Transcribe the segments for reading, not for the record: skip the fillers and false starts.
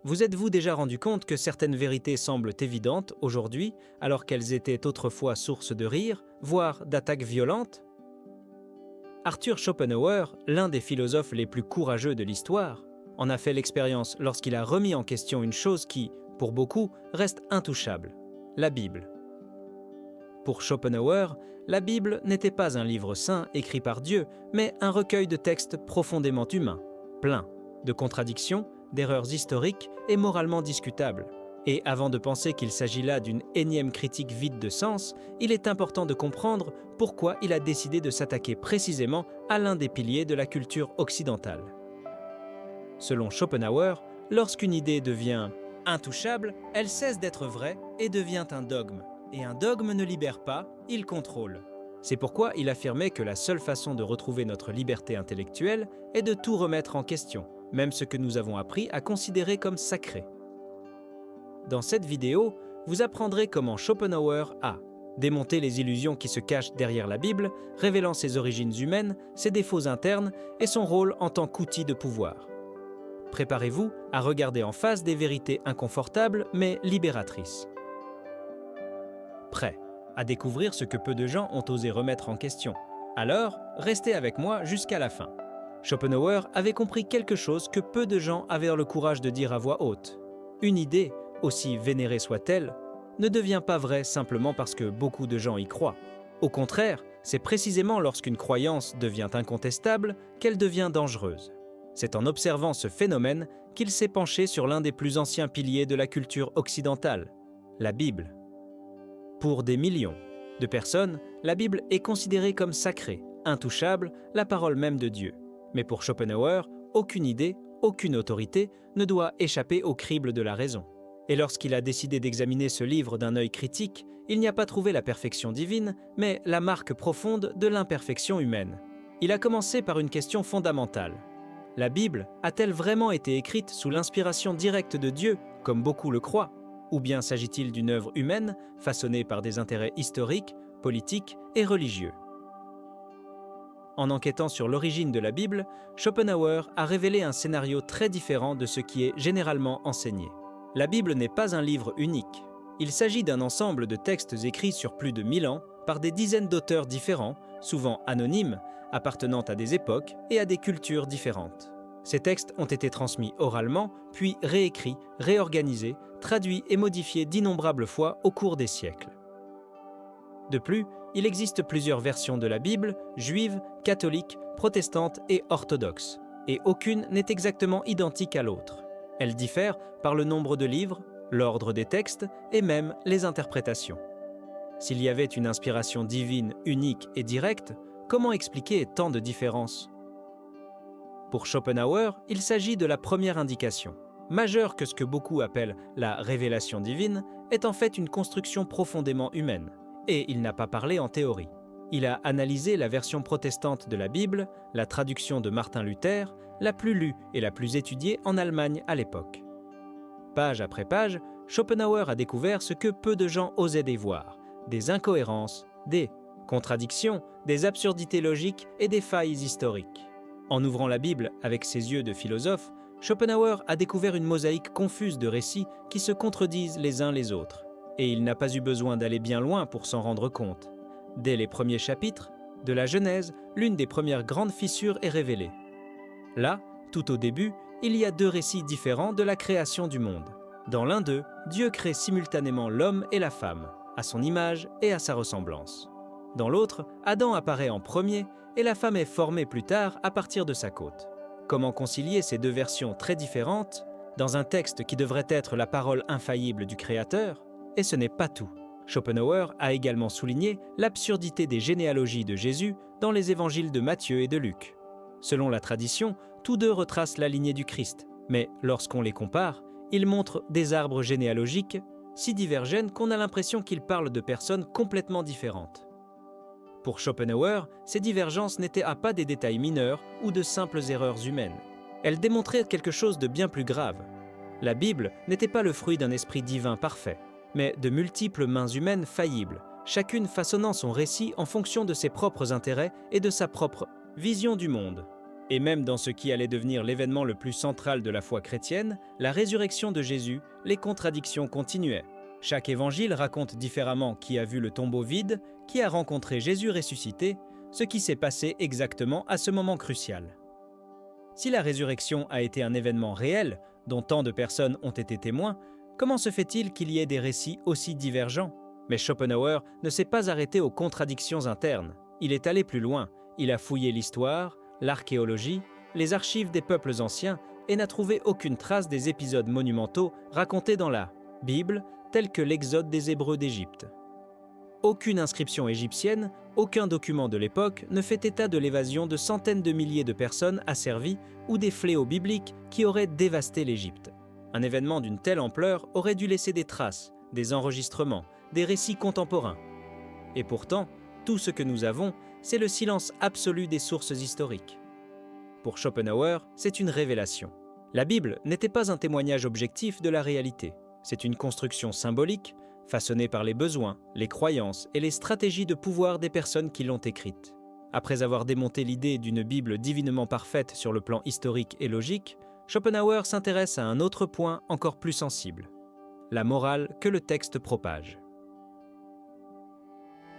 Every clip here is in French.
Vous êtes-vous déjà rendu compte que certaines vérités semblent évidentes aujourd'hui, alors qu'elles étaient autrefois source de rire, voire d'attaques violentes? Arthur Schopenhauer, l'un des philosophes les plus courageux de l'histoire, en a fait l'expérience lorsqu'il a remis en question une chose qui, pour beaucoup, reste intouchable, la Bible. Pour Schopenhauer, la Bible n'était pas un livre saint écrit par Dieu, mais un recueil de textes profondément humains, plein de contradictions, d'erreurs historiques et moralement discutables. Et avant de penser qu'il s'agit là d'une énième critique vide de sens, il est important de comprendre pourquoi il a décidé de s'attaquer précisément à l'un des piliers de la culture occidentale. Selon Schopenhauer, lorsqu'une idée devient intouchable, elle cesse d'être vraie et devient un dogme. Et un dogme ne libère pas, il contrôle. C'est pourquoi il affirmait que la seule façon de retrouver notre liberté intellectuelle est de tout remettre en question, même ce que nous avons appris à considérer comme sacré. Dans cette vidéo, vous apprendrez comment Schopenhauer a démonté les illusions qui se cachent derrière la Bible, révélant ses origines humaines, ses défauts internes et son rôle en tant qu'outil de pouvoir. Préparez-vous à regarder en face des vérités inconfortables mais libératrices. Prêt à découvrir ce que peu de gens ont osé remettre en question. Alors, restez avec moi jusqu'à la fin. Schopenhauer avait compris quelque chose que peu de gens avaient le courage de dire à voix haute. Une idée, aussi vénérée soit-elle, ne devient pas vraie simplement parce que beaucoup de gens y croient. Au contraire, c'est précisément lorsqu'une croyance devient incontestable qu'elle devient dangereuse. C'est en observant ce phénomène qu'il s'est penché sur l'un des plus anciens piliers de la culture occidentale, la Bible. Pour des millions de personnes, la Bible est considérée comme sacrée, intouchable, la parole même de Dieu. Mais pour Schopenhauer, aucune idée, aucune autorité ne doit échapper au crible de la raison. Et lorsqu'il a décidé d'examiner ce livre d'un œil critique, il n'y a pas trouvé la perfection divine, mais la marque profonde de l'imperfection humaine. Il a commencé par une question fondamentale. La Bible a-t-elle vraiment été écrite sous l'inspiration directe de Dieu, comme beaucoup le croient? Ou bien s'agit-il d'une œuvre humaine, façonnée par des intérêts historiques, politiques et religieux? En enquêtant sur l'origine de la Bible, Schopenhauer a révélé un scénario très différent de ce qui est généralement enseigné. La Bible n'est pas un livre unique. Il s'agit d'un ensemble de textes écrits sur plus de 1000 ans par des dizaines d'auteurs différents, souvent anonymes, appartenant à des époques et à des cultures différentes. Ces textes ont été transmis oralement, puis réécrits, réorganisés, traduits et modifiés d'innombrables fois au cours des siècles. De plus, il existe plusieurs versions de la Bible, juive, catholique, protestante et orthodoxe, et aucune n'est exactement identique à l'autre. Elles diffèrent par le nombre de livres, l'ordre des textes et même les interprétations. S'il y avait une inspiration divine unique et directe, comment expliquer tant de différences? Pour Schopenhauer, il s'agit de la première indication. Majeure que ce que beaucoup appellent la révélation divine est en fait une construction profondément humaine. Et il n'a pas parlé en théorie. Il a analysé la version protestante de la Bible, la traduction de Martin Luther, la plus lue et la plus étudiée en Allemagne à l'époque. Page après page, Schopenhauer a découvert ce que peu de gens osaient dévoir, des incohérences, des contradictions, des absurdités logiques et des failles historiques. En ouvrant la Bible avec ses yeux de philosophe, Schopenhauer a découvert une mosaïque confuse de récits qui se contredisent les uns les autres. Et il n'a pas eu besoin d'aller bien loin pour s'en rendre compte. Dès les premiers chapitres, de la Genèse, l'une des premières grandes fissures est révélée. Là, tout au début, il y a deux récits différents de la création du monde. Dans l'un d'eux, Dieu crée simultanément l'homme et la femme, à son image et à sa ressemblance. Dans l'autre, Adam apparaît en premier et la femme est formée plus tard à partir de sa côte. Comment concilier ces deux versions très différentes dans un texte qui devrait être la parole infaillible du Créateur? Et ce n'est pas tout. Schopenhauer a également souligné l'absurdité des généalogies de Jésus dans les évangiles de Matthieu et de Luc. Selon la tradition, tous deux retracent la lignée du Christ, mais lorsqu'on les compare, ils montrent des arbres généalogiques si divergents qu'on a l'impression qu'ils parlent de personnes complètement différentes. Pour Schopenhauer, ces divergences n'étaient pas des détails mineurs ou de simples erreurs humaines. Elles démontraient quelque chose de bien plus grave. La Bible n'était pas le fruit d'un esprit divin parfait, mais de multiples mains humaines faillibles, chacune façonnant son récit en fonction de ses propres intérêts et de sa propre vision du monde. Et même dans ce qui allait devenir l'événement le plus central de la foi chrétienne, la résurrection de Jésus, les contradictions continuaient. Chaque évangile raconte différemment qui a vu le tombeau vide, qui a rencontré Jésus ressuscité, ce qui s'est passé exactement à ce moment crucial. Si la résurrection a été un événement réel, dont tant de personnes ont été témoins, comment se fait-il qu'il y ait des récits aussi divergents? Mais Schopenhauer ne s'est pas arrêté aux contradictions internes. Il est allé plus loin. Il a fouillé l'histoire, l'archéologie, les archives des peuples anciens et n'a trouvé aucune trace des épisodes monumentaux racontés dans la Bible, tels que l'exode des Hébreux d'Égypte. Aucune inscription égyptienne, aucun document de l'époque ne fait état de l'évasion de centaines de milliers de personnes asservies ou des fléaux bibliques qui auraient dévasté l'Égypte. Un événement d'une telle ampleur aurait dû laisser des traces, des enregistrements, des récits contemporains. Et pourtant, tout ce que nous avons, c'est le silence absolu des sources historiques. Pour Schopenhauer, c'est une révélation. La Bible n'était pas un témoignage objectif de la réalité. C'est une construction symbolique, façonnée par les besoins, les croyances et les stratégies de pouvoir des personnes qui l'ont écrite. Après avoir démonté l'idée d'une Bible divinement parfaite sur le plan historique et logique, Schopenhauer s'intéresse à un autre point encore plus sensible, la morale que le texte propage.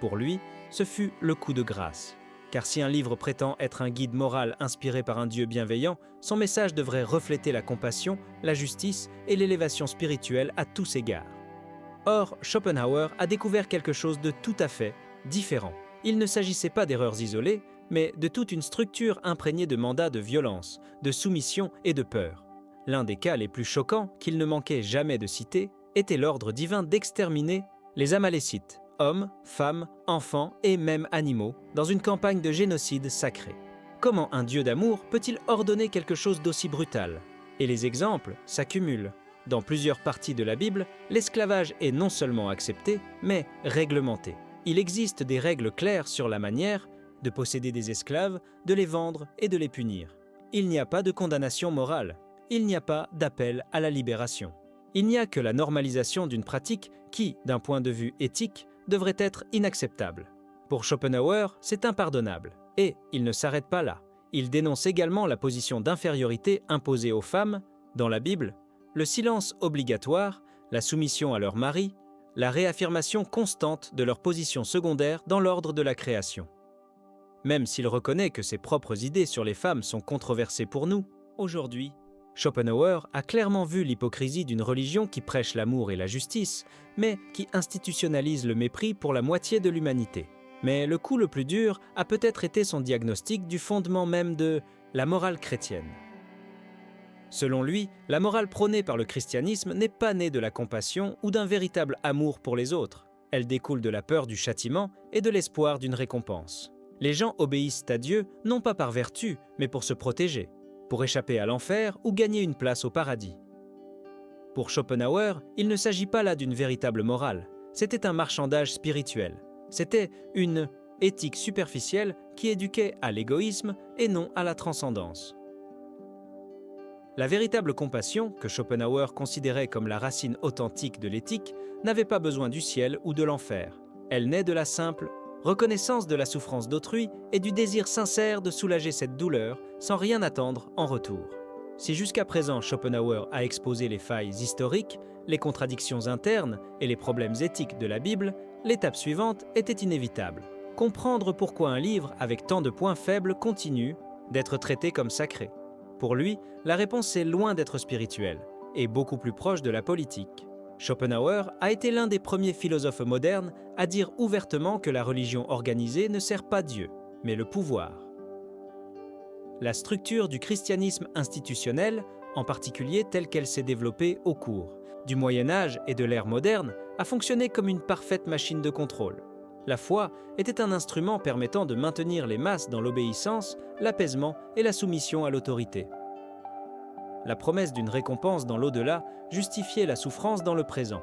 Pour lui, ce fut le coup de grâce. Car si un livre prétend être un guide moral inspiré par un Dieu bienveillant, son message devrait refléter la compassion, la justice et l'élévation spirituelle à tous égards. Or, Schopenhauer a découvert quelque chose de tout à fait différent. Il ne s'agissait pas d'erreurs isolées, mais de toute une structure imprégnée de mandats de violence, de soumission et de peur. L'un des cas les plus choquants, qu'il ne manquait jamais de citer, était l'ordre divin d'exterminer les Amalécites, hommes, femmes, enfants et même animaux, dans une campagne de génocide sacré. Comment un Dieu d'amour peut-il ordonner quelque chose d'aussi brutal? Et les exemples s'accumulent. Dans plusieurs parties de la Bible, l'esclavage est non seulement accepté, mais réglementé. Il existe des règles claires sur la manière de posséder des esclaves, de les vendre et de les punir. Il n'y a pas de condamnation morale. Il n'y a pas d'appel à la libération. Il n'y a que la normalisation d'une pratique qui, d'un point de vue éthique, devrait être inacceptable. Pour Schopenhauer, c'est impardonnable. Et il ne s'arrête pas là. Il dénonce également la position d'infériorité imposée aux femmes dans la Bible, le silence obligatoire, la soumission à leur mari, la réaffirmation constante de leur position secondaire dans l'ordre de la création. Même s'il reconnaît que ses propres idées sur les femmes sont controversées pour nous, aujourd'hui, Schopenhauer a clairement vu l'hypocrisie d'une religion qui prêche l'amour et la justice, mais qui institutionnalise le mépris pour la moitié de l'humanité. Mais le coup le plus dur a peut-être été son diagnostic du fondement même de la morale chrétienne. Selon lui, la morale prônée par le christianisme n'est pas née de la compassion ou d'un véritable amour pour les autres. Elle découle de la peur du châtiment et de l'espoir d'une récompense. Les gens obéissent à Dieu non pas par vertu, mais pour se protéger, pour échapper à l'enfer ou gagner une place au paradis. Pour Schopenhauer, il ne s'agit pas là d'une véritable morale. C'était un marchandage spirituel. C'était une éthique superficielle qui éduquait à l'égoïsme et non à la transcendance. La véritable compassion, que Schopenhauer considérait comme la racine authentique de l'éthique, n'avait pas besoin du ciel ou de l'enfer. Elle naît de la simple reconnaissance de la souffrance d'autrui et du désir sincère de soulager cette douleur sans rien attendre en retour. Si jusqu'à présent Schopenhauer a exposé les failles historiques, les contradictions internes et les problèmes éthiques de la Bible, l'étape suivante était inévitable. Comprendre pourquoi un livre avec tant de points faibles continue d'être traité comme sacré. Pour lui, la réponse est loin d'être spirituelle et beaucoup plus proche de la politique. Schopenhauer a été l'un des premiers philosophes modernes à dire ouvertement que la religion organisée ne sert pas Dieu, mais le pouvoir. La structure du christianisme institutionnel, en particulier telle qu'elle s'est développée au cours du Moyen Âge et de l'ère moderne, a fonctionné comme une parfaite machine de contrôle. La foi était un instrument permettant de maintenir les masses dans l'obéissance, l'apaisement et la soumission à l'autorité. La promesse d'une récompense dans l'au-delà justifiait la souffrance dans le présent.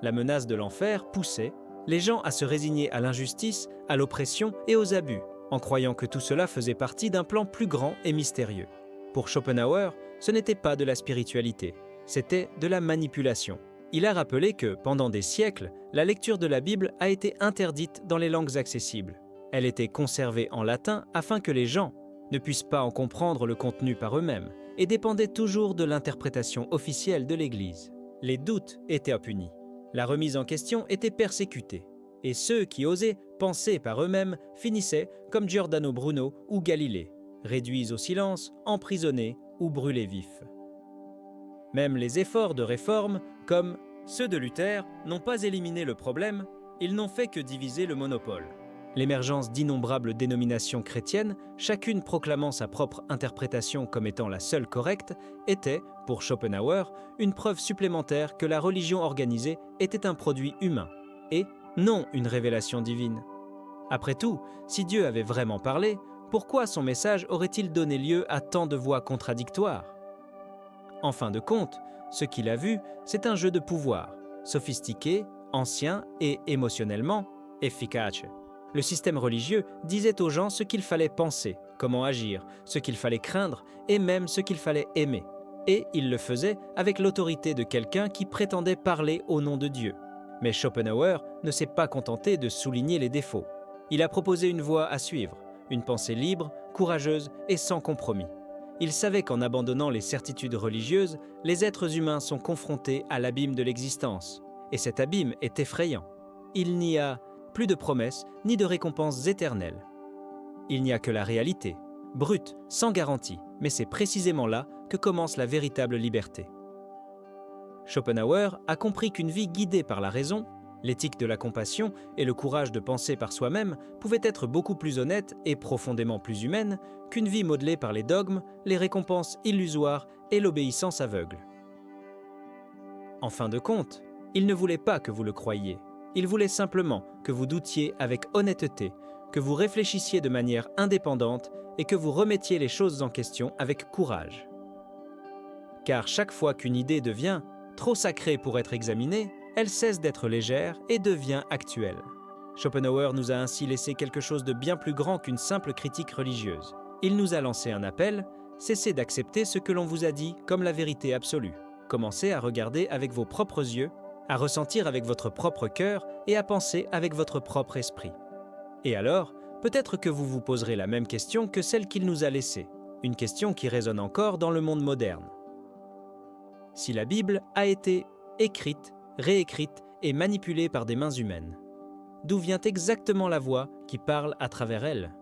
La menace de l'enfer poussait les gens à se résigner à l'injustice, à l'oppression et aux abus, en croyant que tout cela faisait partie d'un plan plus grand et mystérieux. Pour Schopenhauer, ce n'était pas de la spiritualité, c'était de la manipulation. Il a rappelé que, pendant des siècles, la lecture de la Bible a été interdite dans les langues accessibles. Elle était conservée en latin afin que les gens ne puissent pas en comprendre le contenu par eux-mêmes et dépendaient toujours de l'interprétation officielle de l'Église. Les doutes étaient punis, la remise en question était persécutée, et ceux qui osaient penser par eux-mêmes finissaient comme Giordano Bruno ou Galilée, réduits au silence, emprisonnés ou brûlés vifs. Même les efforts de réforme, comme ceux de Luther, n'ont pas éliminé le problème, ils n'ont fait que diviser le monopole. L'émergence d'innombrables dénominations chrétiennes, chacune proclamant sa propre interprétation comme étant la seule correcte, était, pour Schopenhauer, une preuve supplémentaire que la religion organisée était un produit humain, et non une révélation divine. Après tout, si Dieu avait vraiment parlé, pourquoi son message aurait-il donné lieu à tant de voix contradictoires ? En fin de compte, ce qu'il a vu, c'est un jeu de pouvoir, sophistiqué, ancien et émotionnellement efficace. Le système religieux disait aux gens ce qu'il fallait penser, comment agir, ce qu'il fallait craindre et même ce qu'il fallait aimer. Et il le faisait avec l'autorité de quelqu'un qui prétendait parler au nom de Dieu. Mais Schopenhauer ne s'est pas contenté de souligner les défauts. Il a proposé une voie à suivre, une pensée libre, courageuse et sans compromis. Il savait qu'en abandonnant les certitudes religieuses, les êtres humains sont confrontés à l'abîme de l'existence. Et cet abîme est effrayant. Il n'y a plus de promesses ni de récompenses éternelles. Il n'y a que la réalité, brute, sans garantie, mais c'est précisément là que commence la véritable liberté. Schopenhauer a compris qu'une vie guidée par la raison, l'éthique de la compassion et le courage de penser par soi-même pouvaient être beaucoup plus honnêtes et profondément plus humaines qu'une vie modelée par les dogmes, les récompenses illusoires et l'obéissance aveugle. En fin de compte, il ne voulait pas que vous le croyiez. Il voulait simplement que vous doutiez avec honnêteté, que vous réfléchissiez de manière indépendante et que vous remettiez les choses en question avec courage. Car chaque fois qu'une idée devient trop sacrée pour être examinée, elle cesse d'être légère et devient actuelle. Schopenhauer nous a ainsi laissé quelque chose de bien plus grand qu'une simple critique religieuse. Il nous a lancé un appel, cessez d'accepter ce que l'on vous a dit comme la vérité absolue. Commencez à regarder avec vos propres yeux, à ressentir avec votre propre cœur et à penser avec votre propre esprit. Et alors, peut-être que vous vous poserez la même question que celle qu'il nous a laissée, une question qui résonne encore dans le monde moderne. Si la Bible a été écrite, réécrite et manipulée par des mains humaines, d'où vient exactement la voix qui parle à travers elle ?